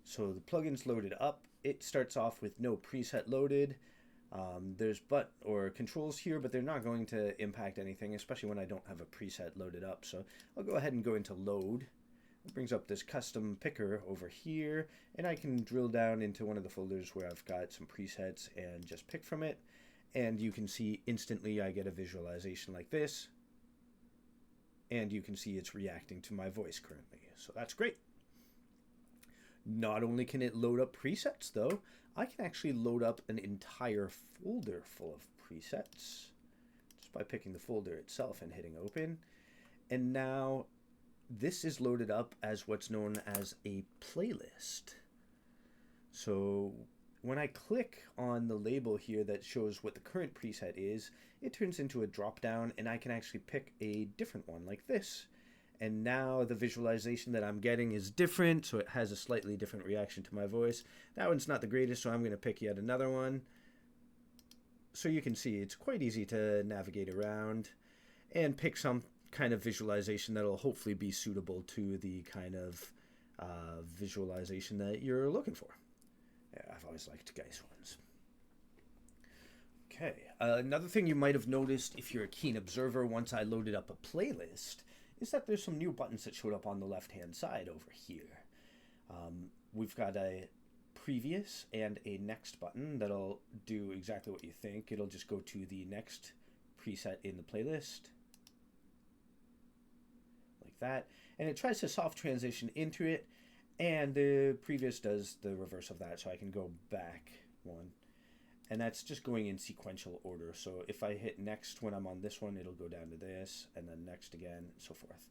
So the plugin's loaded up. It starts off with no preset loaded. There's controls here, but they're not going to impact anything, especially when I don't have a preset loaded up. So I'll go ahead and go into load. It brings up this custom picker over here, and I can drill down into one of the folders where I've got some presets and just pick from it. And you can see instantly I get a visualization like this. And you can see it's reacting to my voice currently. So that's great. Not only can it load up presets though, I can actually load up an entire folder full of presets just by picking the folder itself and hitting open. And now this is loaded up as what's known as a playlist. So when I click on the label here that shows what the current preset is, it turns into a drop down and I can actually pick a different one like this. And now the visualization that I'm getting is different, so it has a slightly different reaction to my voice. That one's not the greatest, so I'm going to pick yet another one. So you can see it's quite easy to navigate around and pick some kind of visualization that'll hopefully be suitable to the kind of visualization that you're looking for. Yeah, I've always liked Geist ones. Okay, another thing you might have noticed if you're a keen observer once I loaded up a playlist is that there's some new buttons that showed up on the left-hand side over here. We've got a previous and a next button that'll do exactly what you think. It'll just go to the next preset in the playlist, like that. And it tries to soft transition into it, and the previous does the reverse of that, so I can go back one. And that's just going in sequential order. So if I hit next when I'm on this one, it'll go down to this, and then next again, and so forth.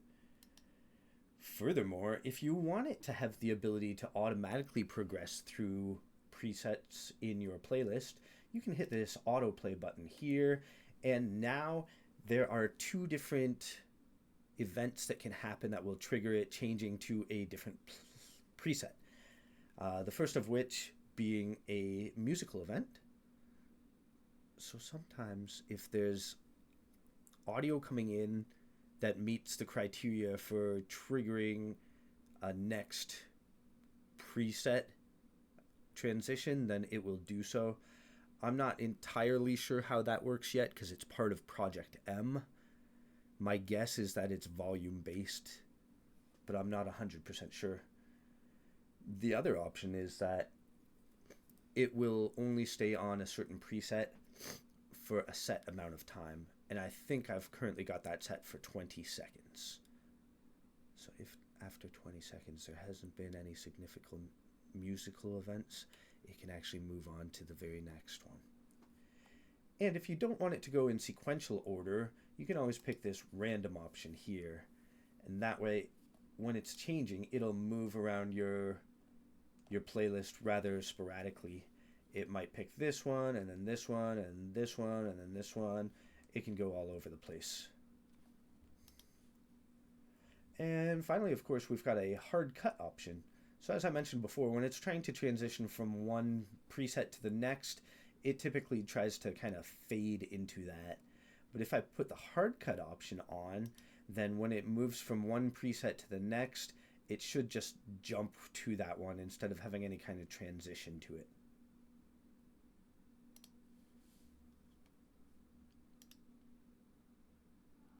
Furthermore, if you want it to have the ability to automatically progress through presets in your playlist, you can hit this autoplay button here. And now there are two different events that can happen that will trigger it changing to a different preset. The first of which being a musical event. So sometimes if there's audio coming in that meets the criteria for triggering a next preset transition, then it will do so. I'm not entirely sure how that works yet because it's part of ProjectM. My guess is that it's volume based, but I'm not 100% sure. The other option is that it will only stay on a certain preset for a set amount of time, and I think I've currently got that set for 20 seconds. So if after 20 seconds there hasn't been any significant musical events, it can actually move on to the very next one. And if you don't want it to go in sequential order, you can always pick this random option here, and that way when it's changing, it'll move around your playlist rather sporadically. It might pick this one, and then this one, and this one, and then this one. It can go all over the place. And finally, of course, we've got a hard cut option. So as I mentioned before, when it's trying to transition from one preset to the next, it typically tries to kind of fade into that. But if I put the hard cut option on, then when it moves from one preset to the next, it should just jump to that one instead of having any kind of transition to it.